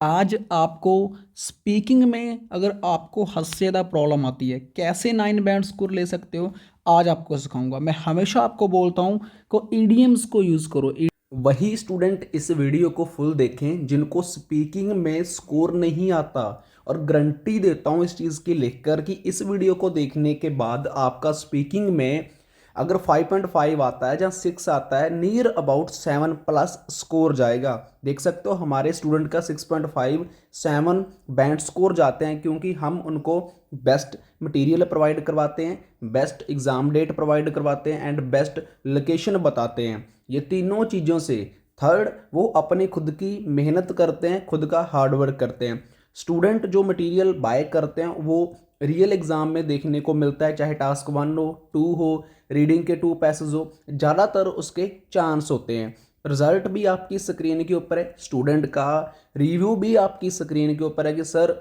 आज आपको स्पीकिंग में अगर आपको हद से ज़्यादा प्रॉब्लम आती है, कैसे 9 बैंड स्कोर ले सकते हो, आज आपको सिखाऊंगा। मैं हमेशा आपको बोलता हूँ को ईडीएम्स को यूज़ करो। वही स्टूडेंट इस वीडियो को फुल देखें जिनको स्पीकिंग में स्कोर नहीं आता, और गारंटी देता हूँ इस चीज़ की लिखकर कि इस वीडियो को देखने के बाद आपका स्पीकिंग में अगर 5.5 आता है या 6 आता है, नियर अबाउट 7 प्लस स्कोर जाएगा। देख सकते हो हमारे स्टूडेंट का 6.5 7 बैंड स्कोर जाते हैं, क्योंकि हम उनको बेस्ट मटेरियल प्रोवाइड करवाते हैं, बेस्ट एग्ज़ाम डेट प्रोवाइड करवाते हैं एंड बेस्ट लोकेशन बताते हैं। ये तीनों चीज़ों से थर्ड, वो अपनी खुद की मेहनत करते हैं, खुद का हार्डवर्क करते हैं। स्टूडेंट जो मटेरियल बाय करते हैं वो रियल एग्ज़ाम में देखने को मिलता है, चाहे टास्क 1 हो, 2 हो, रीडिंग के 2 पैसेज हो, ज़्यादातर उसके चांस होते हैं। रिजल्ट भी आपकी स्क्रीन के ऊपर है, स्टूडेंट का रिव्यू भी आपकी स्क्रीन के ऊपर है कि सर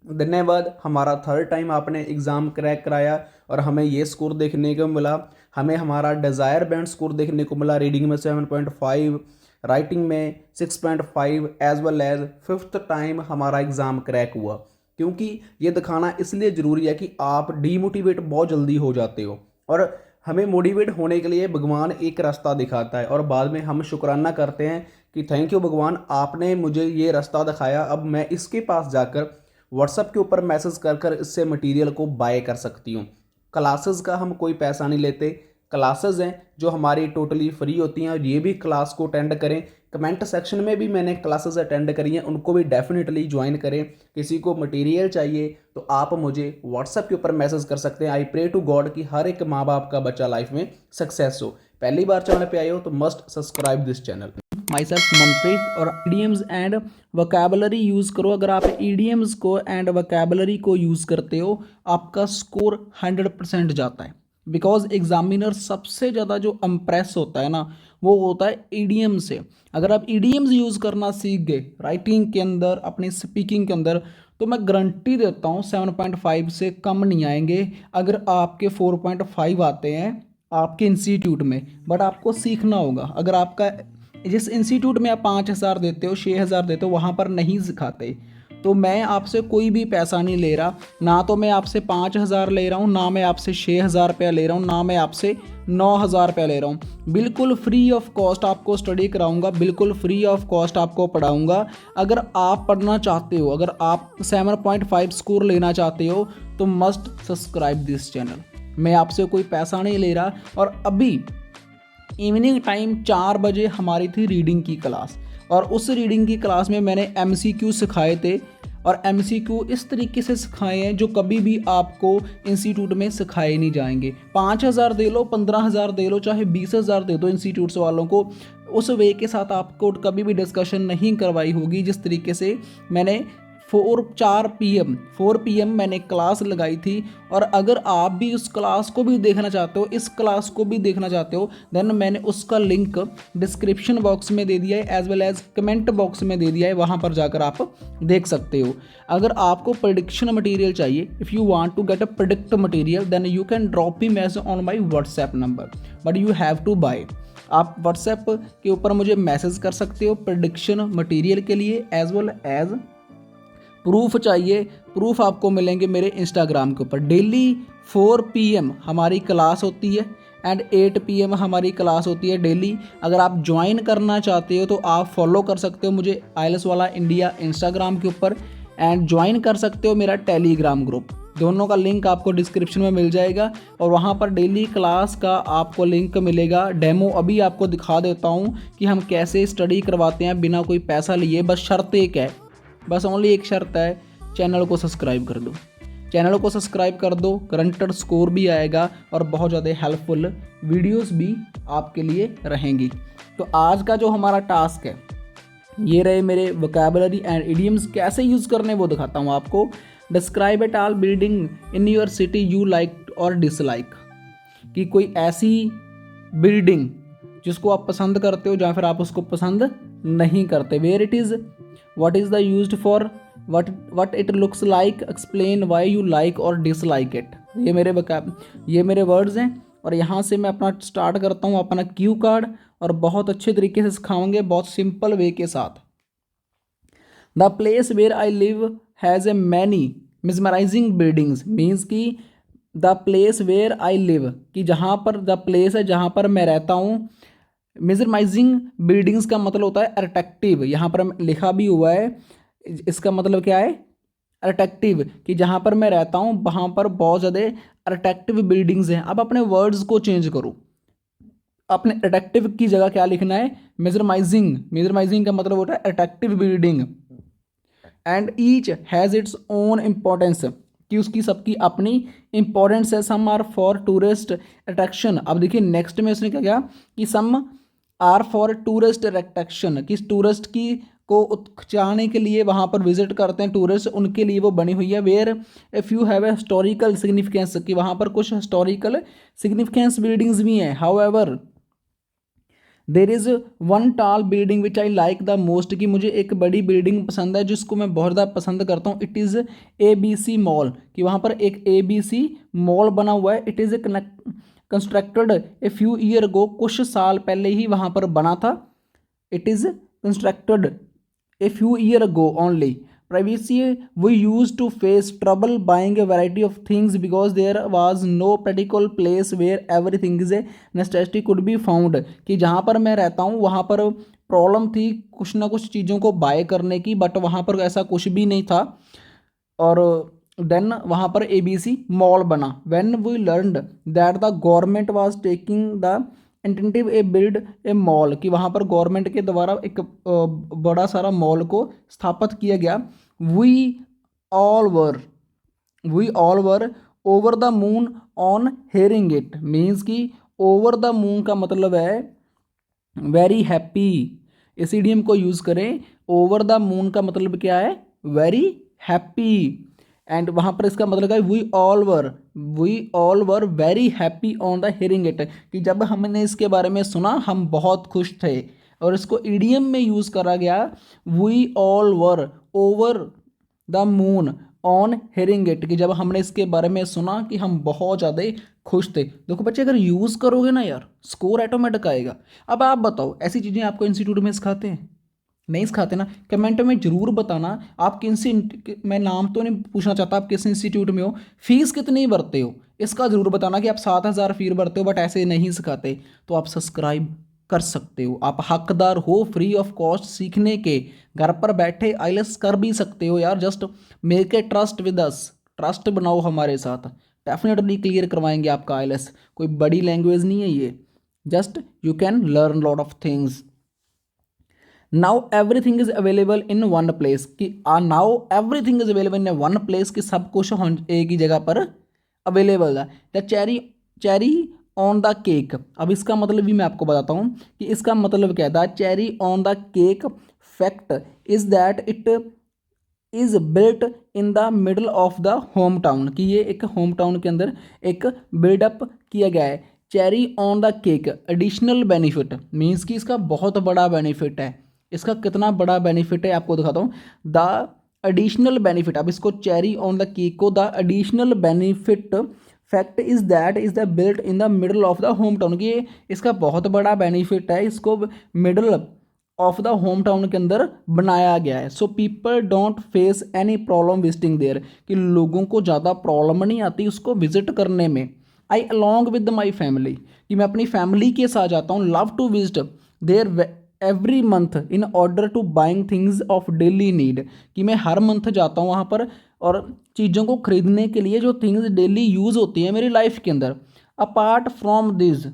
धन्यवाद, हमारा थर्ड टाइम आपने एग्ज़ाम क्रैक कराया और हमें ये स्कोर देखने को मिला, हमें हमारा डिज़ायर बैंड स्कोर देखने को मिला। रीडिंग में 7.5, राइटिंग में 6.5, as well as fifth time हमारा एग्ज़ाम क्रैक हुआ। क्योंकि ये दिखाना इसलिए ज़रूरी है कि आप डीमोटिवेट बहुत जल्दी हो जाते हो, और हमें मोटिवेट होने के लिए भगवान एक रास्ता दिखाता है और बाद में हम शुक्राना करते हैं कि थैंक यू भगवान, आपने मुझे ये रास्ता दिखाया, अब मैं इसके पास जाकर व्हाट्सएप के ऊपर मैसेज कर कर इससे मटेरियल को बाय कर सकती हूँ। क्लासेस का हम कोई पैसा नहीं लेते, क्लासेस हैं जो हमारी टोटली फ्री होती हैं, और ये भी क्लास को अटेंड करें। कमेंट सेक्शन में भी मैंने क्लासेस अटेंड करी हैं, उनको भी डेफिनेटली ज्वाइन करें। किसी को मटेरियल चाहिए तो आप मुझे व्हाट्सएप के ऊपर मैसेज कर सकते हैं। आई प्रे टू गॉड कि हर एक माँ बाप का बच्चा लाइफ में सक्सेस हो। पहली बार चैनल पे आए हो तो must subscribe this channel. My self Manpreet, और ईडीएम्स एंड वोकैबुलरी यूज़ करो। अगर आप ईडीएम्स को एंड वोकैबुलरी को यूज़ करते हो, आपका स्कोर 100% जाता है। बिकॉज एग्जामिनर सबसे ज़्यादा जो इम्प्रेस होता है ना, वो होता है ईडीएम से। अगर आप ईडीएम्स यूज़ करना सीख गए राइटिंग के अंदर, अपनी स्पीकिंग के अंदर, तो मैं गारंटी देता हूँ 7.5 से कम नहीं आएंगे। अगर आपके 4.5 आते हैं आपके इंस्टीट्यूट में, बट आपको सीखना होगा। अगर आपका जिस इंस्टीट्यूट में आप 5,000 देते हो, 6,000 देते हो, वहाँ पर नहीं सिखाते, तो मैं आपसे कोई भी पैसा नहीं ले रहा। ना तो मैं आपसे 5,000 ले रहा हूँ, ना मैं आपसे 6,000 रुपया ले रहा हूँ, ना मैं आपसे 9,000 रुपया ले रहा हूँ। बिल्कुल फ्री ऑफ कॉस्ट आपको स्टडी कराऊंगा, बिल्कुल फ्री ऑफ कॉस्ट आपको पढ़ाऊंगा। अगर आप पढ़ना चाहते हो, अगर आप 7.5 स्कोर लेना चाहते हो, तो मस्ट सब्सक्राइब दिस चैनल। मैं आपसे कोई पैसा नहीं ले रहा। और अभी इवनिंग टाइम 4 बजे हमारी थी रीडिंग की क्लास, और उस रीडिंग की क्लास में मैंने एमसीक्यू सिखाए थे, और एमसीक्यू इस तरीके से सिखाए हैं जो कभी भी आपको इंस्टीट्यूट में सिखाए नहीं जाएंगे। 5,000 दे लो, 15,000 दे लो, चाहे 20,000 दे दो इंस्टीट्यूट्स वालों को, उस वे के साथ आपको कभी भी डिस्कशन नहीं करवाई होगी जिस तरीके से मैंने 4 PM मैंने क्लास लगाई थी। और अगर आप भी उस क्लास को भी देखना चाहते हो, इस क्लास को भी देखना चाहते हो, देन मैंने उसका लिंक डिस्क्रिप्शन बॉक्स में दे दिया है, as well as comment box में दे दिया है, वहाँ पर जाकर आप देख सकते हो। अगर आपको प्रेडिक्शन मटेरियल चाहिए, if you want to get a predict material, then you can drop me message on my WhatsApp number, but you have to buy. आप व्हाट्सएप के ऊपर मुझे मैसेज कर सकते हो प्रेडिक्शन मटेरियल के लिए, एज वेल एज प्रूफ चाहिए। प्रूफ आपको मिलेंगे मेरे इंस्टाग्राम के ऊपर। डेली 4 PM हमारी क्लास होती है एंड 8 PM हमारी क्लास होती है डेली। अगर आप ज्वाइन करना चाहते हो तो आप फॉलो कर सकते हो मुझे आइल्स वाला इंडिया इंस्टाग्राम के ऊपर, एंड ज्वाइन कर सकते हो मेरा टेलीग्राम ग्रुप। दोनों का लिंक आपको डिस्क्रिप्शन में मिल जाएगा, और वहाँ पर डेली क्लास का आपको लिंक मिलेगा। डेमो अभी आपको दिखा देता हूँ कि हम कैसे स्टडी करवाते हैं बिना कोई पैसा लिए। बस शर्त एक है, बस ओनली एक शर्त है, चैनल को सब्सक्राइब कर दो। चैनल को सब्सक्राइब कर दो, करंट स्कोर भी आएगा और बहुत ज़्यादा हेल्पफुल वीडियोस भी आपके लिए रहेंगी। तो आज का जो हमारा टास्क है, ये रहे मेरे वोकैबुलरी एंड इडियम्स कैसे यूज़ करने वो दिखाता हूँ आपको। Describe at all building in your city you like और डिसलाइक, कि कोई ऐसी बिल्डिंग जिसको आप पसंद करते हो या फिर आप उसको पसंद नहीं करते। Where it is, what is the used for, what it looks like, explain why you like और dislike it। ये मेरे वर्ड्स हैं, और यहाँ से मैं अपना स्टार्ट करता हूँ अपना क्यू कार्ड, और बहुत अच्छे तरीके से सिखाऊंगे, बहुत सिंपल वे के साथ। The place where I live has a many mesmerizing buildings means कि the place where I live कि जहाँ पर द प्लेस है जहाँ पर मैं रहता हूँ। मिसमराइजिंग बिल्डिंग्स का मतलब होता है अट्रैक्टिव, यहाँ पर लिखा भी हुआ है। इसका मतलब क्या है? अट्रैक्टिव, कि जहाँ पर मैं रहता हूँ वहाँ पर बहुत ज़्यादा अट्रैक्टिव बिल्डिंग्स हैं। अब अपने वर्ड्स को चेंज करो, अपने अट्रैक्टिव की जगह क्या लिखना है? मेजरमाइजिंग। मेजरमाइजिंग का मतलब होता है attractive building. And each has its own importance, कि उसकी सबकी अपनी इंपॉर्टेंस है। Some are for tourist attraction. अब देखिए नेक्स्ट में उसने क्या किया कि some are for tourist attraction, कि टूरिस्ट की को चाहने के लिए वहाँ पर विजिट करते हैं टूरिस्ट, उनके लिए वो बनी हुई है। Where if you have a historical significance, कि वहाँ पर कुछ हिस्टोरिकल सिग्निफिकेंस बिल्डिंग्स भी हैं। However there is one tall building which I like the most, कि मुझे एक बड़ी बिल्डिंग पसंद है जिसको मैं बहुत ज़्यादा पसंद करता हूँ। इट इज़ ABC मॉल, कि वहाँ पर एक ABC मॉल बना हुआ है। It is constructed a few year go, कुछ साल पहले ही वहाँ पर बना था। It is constructed a few year ago only. Previously, we used to face trouble buying a variety of things because there was no particular place where everything is a necessity could be found. कि जहाँ पर मैं रहता हूँ वहाँ पर problem थी कुछ ना कुछ चीज़ों को बाय करने की, बट वहाँ पर ऐसा कुछ भी नहीं था। और देन वहाँ पर ABC मॉल बना। When we learned that the government was taking the initiative a build a mall, कि वहाँ पर गवर्नमेंट के द्वारा एक बड़ा सारा मॉल को स्थापित किया गया। We all were we all were over the moon on hearing it, means कि ओवर द मून का मतलब है वेरी हैप्पी। इस इडियम को यूज़ करें। ओवर द मून का मतलब क्या है? Very happy. एंड वहाँ पर इसका मतलब है we all were very happy on the hearing it, कि जब हमने इसके बारे में सुना हम बहुत खुश थे। और इसको इडियम में यूज़ करा गया। We all were over the moon on hearing it, कि जब हमने इसके बारे में सुना कि हम बहुत ज़्यादा खुश थे। देखो बच्चे, अगर यूज़ करोगे ना यार, स्कोर ऑटोमेटिक आएगा। अब आप बताओ, ऐसी चीज़ें आपको इंस्टीट्यूट में सिखाते हैं? नहीं सिखाते ना। कमेंट में जरूर बताना आप मैं नाम तो नहीं पूछना चाहता आप किस इंस्टीट्यूट में हो, फीस कितनी भरते हो, इसका ज़रूर बताना कि आप 7,000 फीस भरते हो, बट ऐसे नहीं सिखाते। तो आप सब्सक्राइब कर सकते हो, आप हकदार हो फ्री ऑफ कॉस्ट सीखने के। घर पर बैठे आईलेट्स कर भी सकते हो यार। Just make a trust with us, trust बनाओ हमारे साथ, डेफिनेटली क्लियर करवाएंगे आपका आईलेट्स। कोई बड़ी लैंग्वेज नहीं है ये, just you can learn lot of things. Now everything is available in one place, कि now everything is available in one place, कि सब कुछ एक ही जगह पर अवेलेबल है। The cherry on the cake, अब इसका मतलब भी मैं आपको बताता हूँ कि इसका मतलब क्या है। The cherry on the cake fact is that it is built in the middle of the home town, कि ये एक होम टाउन के अंदर एक बिल्डअप किया गया है। Cherry on the cake additional benefit, means कि इसका बहुत बड़ा बेनिफिट है। इसका कितना बड़ा बेनिफिट है आपको दिखाता हूँ। द एडिशनल बेनिफिट, अब इसको चेरी ऑन द केक को the additional benefit fact is that is the built in the middle of the home town, कि इसका बहुत बड़ा बेनिफिट है, इसको middle of the home town के अंदर बनाया गया है। So people don't face any problem visiting there, कि लोगों को ज़्यादा प्रॉब्लम नहीं आती उसको विजिट करने में। I along with my family, कि मैं अपनी फैमिली के साथ जाता हूँ। Love to visit there every month in order to buying things of daily need, कि मैं हर मंथ जाता हूँ वहाँ पर और चीज़ों को खरीदने के लिए जो थिंग्स डेली यूज़ होती हैं मेरी लाइफ के अंदर। अपार्ट फ्रॉम दिस,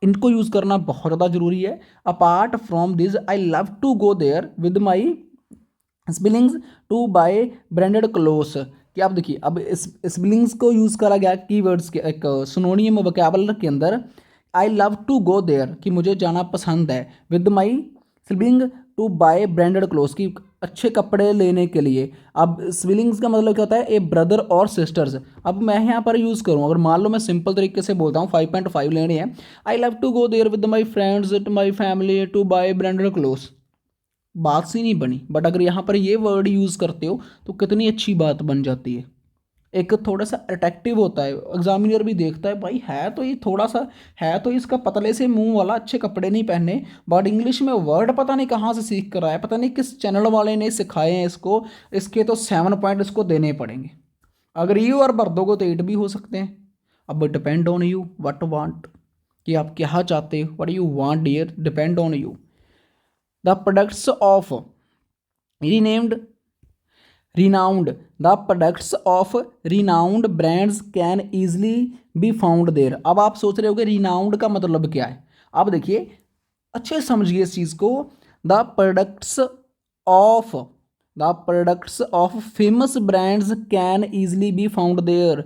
इनको यूज़ करना बहुत ज़्यादा ज़रूरी है। Apart from this I love to go there with my siblings to buy branded clothes, कि आप देखिए अब इस स्पिलिंग्स को यूज़ करा गया कीवर्ड्स के एक सिनोनियम वोकैबुलरी के अंदर। I love to go there, कि मुझे जाना पसंद है। With my siblings to buy branded clothes, की अच्छे कपड़े लेने के लिए। अब सिबलिंग्स का मतलब क्या होता है? ए ब्रदर और सिस्टर्स। अब मैं यहाँ पर यूज़ करूँ, अगर मान लो मैं सिंपल तरीके से बोलता हूँ 5.5 लेने हैं। I love to go there with my friends to my family to buy branded clothes, बात सी नहीं बनी। बट अगर यहाँ पर ये वर्ड यूज़ करते हो तो कितनी अच्छी बात बन जाती है। एक थोड़ा सा अट्रैक्टिव होता है, एग्जामिनर भी देखता है भाई है तो ये थोड़ा सा, है तो इसका पतले से मुंह वाला, अच्छे कपड़े नहीं पहने, बट इंग्लिश में वर्ड पता नहीं कहाँ से सीख कर आया, पता नहीं किस चैनल वाले ने सिखाए हैं इसको, इसके तो 7 पॉइंट इसको देने पड़ेंगे। अगर यू और भर दोगे तो 8 भी हो सकते हैं। अब depend on you what want, कि आप क्या चाहते हो, what you want dear, depend on you. The products of renowned renowned the products of renowned brands can easily be found there। अब आप सोच रहे हो कि renowned का मतलब क्या है। अब देखिए अच्छे से समझिए इस चीज़ को। The products of the products of famous brands can easily be found there.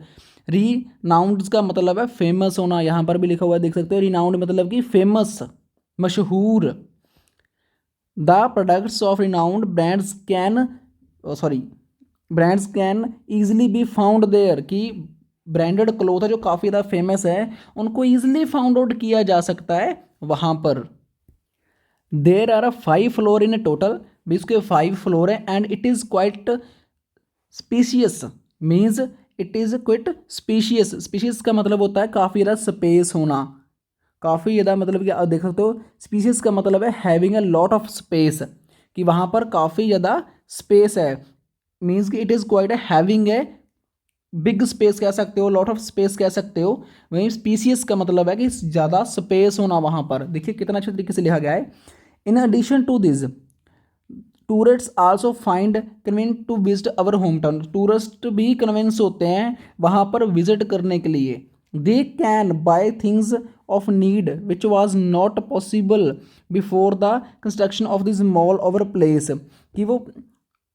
Renowned का मतलब है फेमस होना, यहाँ पर भी लिखा हुआ है देख सकते हो। रिनाउंड मतलब कि फेमस, मशहूर। The products of renowned brands can brands can easily be found there, कि ब्रांडेड क्लोथ है जो काफ़ी ज़्यादा फेमस है उनको ईजिली फाउंड आउट किया जा सकता है वहाँ पर। There are 5 floor in total, भी इसके 5 फ्लोर है। And it is quite spacious, means it is quite spacious. Spacious का मतलब होता है काफ़ी ज़्यादा स्पेस होना, काफ़ी ज़्यादा, मतलब कि आप देख सकते हो स्पीशियस का मतलब है having a lot of space, कि वहाँ पर काफ़ी ज़्यादा स्पेस है। मीन्स कि इट इज़ क्वाइट है हैविंग ए बिग स्पेस कह सकते हो, लॉट ऑफ स्पेस कह सकते हो। वहीं स्पीसीज का मतलब है कि ज़्यादा स्पेस होना वहाँ पर। देखिए कितना अच्छे तरीके से लिखा गया है। In addition to this tourists also find convenient to visit our home town. Tourist भी कन्विंस होते हैं वहाँ पर विजिट करने के लिए। They can buy things of need which was not possible before the construction of this mall over place, कि वो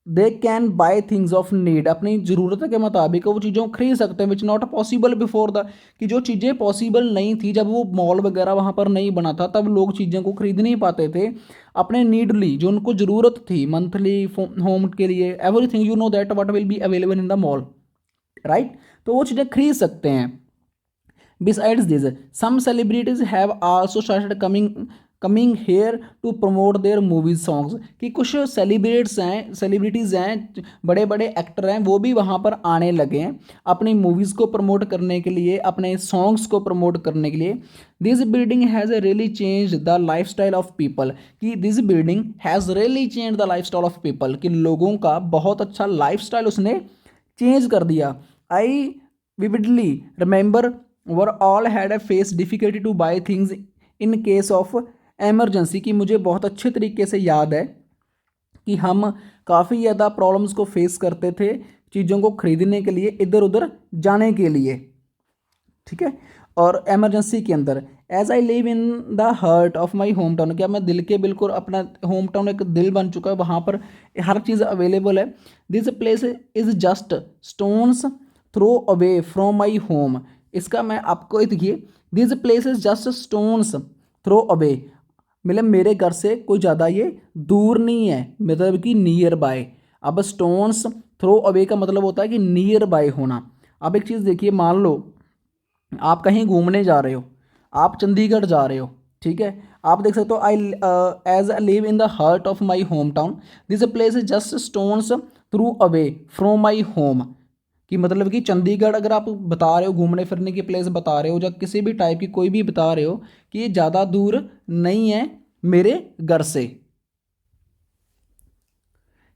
they can buy things of need, अपनी ज़रूरत के मुताबिक वो चीज़ों को खरीद सकते हैं। Which not possible before the, कि जो चीज़ें पॉसिबल नहीं थी जब वो मॉल वगैरह वहाँ पर नहीं बना था, तब लोग चीज़ों को खरीद नहीं पाते थे अपने नीडली, जो उनको ज़रूरत थी मंथली होम के लिए। Everything you know that what will be available in the mall, right. तो वो चीज़ें खरीद सकते हैं। Besides this, some celebrities have also started coming here to promote their movies songs, कि कुछ सेलिब्रिटीज़ हैं, बड़े बड़े एक्टर हैं, वो भी वहाँ पर आने लगे हैं अपनी मूवीज़ को प्रमोट करने के लिए, अपने सॉन्ग्स को प्रमोट करने के लिए। This building has really change the life style of people, कि this building has really change the life style of people, कि लोगों का बहुत अच्छा लाइफ स्टाइल उसने चेंज कर दिया। I vividly remember were all had a face difficulty to buy things in case of emergency, कि मुझे बहुत अच्छे तरीके से याद है कि हम काफ़ी ज़्यादा प्रॉब्लम्स को फेस करते थे चीज़ों को खरीदने के लिए, इधर उधर जाने के लिए, ठीक है। और एमरजेंसी के अंदर, as I live in the heart of my home town, क्या मैं दिल के बिल्कुल, अपना होम टाउन एक दिल बन चुका है, वहाँ पर हर चीज़ अवेलेबल है। This place is just stone's throw away from my home, इसका मैं आपको देखिए, this place is just stone's throw away, मतलब मेरे घर से कोई ज़्यादा ये दूर नहीं है, मतलब कि नियर बाय। अब स्टोन्स थ्रो अवे का मतलब होता है कि नियर बाय होना। अब एक चीज़ देखिए, मान लो आप कहीं घूमने जा रहे हो, आप चंडीगढ़ जा रहे हो, ठीक है। आप देख सकते हो I as I live in the heart of my home town, this place is just stones throw away from my home, कि मतलब कि चंडीगढ़ अगर आप बता रहे हो, घूमने फिरने की प्लेस बता रहे हो, या किसी भी टाइप की कोई भी बता रहे हो कि ये ज़्यादा दूर नहीं है मेरे घर से।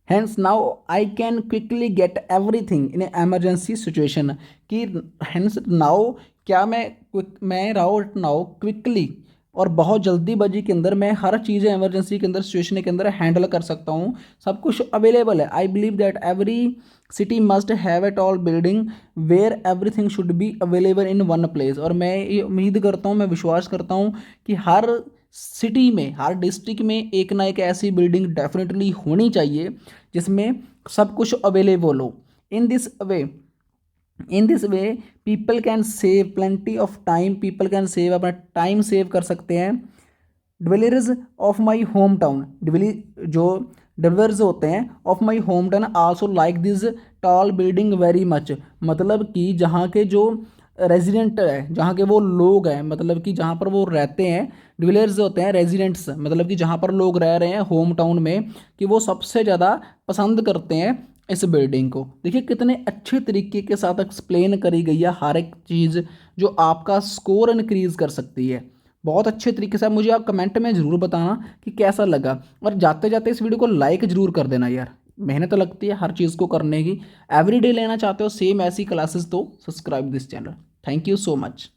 Hence now I can quickly get everything in emergency situation, कि हैंस नाउ क्या मैं राउट नाउ क्विकली, और बहुत जल्दीबाजी के अंदर मैं हर चीज़ एमरजेंसी के अंदर, सिचुएशन के अंदर हैंडल कर सकता हूँ, सब कुछ अवेलेबल है। I believe that every city must have a tall building where everything should be available in one place, और मैं ये उम्मीद करता हूँ, मैं विश्वास करता हूँ कि हर सिटी में, हर डिस्ट्रिक्ट में एक ना एक ऐसी बिल्डिंग डेफिनेटली होनी चाहिए जिसमें सब कुछ अवेलेबल हो। In this way people can save plenty of time, people can save, अपना टाइम सेव कर सकते हैं। Dwellers of my home town, जो डिवेलर्स होते हैं of my home town also like this tall building very much, मतलब कि जहाँ के जो रेजिडेंट है, जहाँ के वो लोग हैं, मतलब कि जहाँ पर वो रहते हैं, डिवेलर्स होते हैं रेजिडेंट्स, मतलब कि जहाँ पर लोग रह रहे हैं होम टाउन में, कि वो सबसे ज़्यादा पसंद करते हैं इस बिल्डिंग को। देखिए कितने अच्छे तरीके के साथ एक्सप्लेन करी गई है हर एक चीज़ जो आपका स्कोर इंक्रीज कर सकती है। बहुत अच्छे तरीके से। मुझे आप कमेंट में ज़रूर बताना कि कैसा लगा, और जाते जाते इस वीडियो को लाइक ज़रूर कर देना यार। मेहनत लगती है हर चीज़ को करने की। एवरीडे लेना चाहते हो सेम ऐसी क्लासेस तो subscribe this channel. Thank you so much.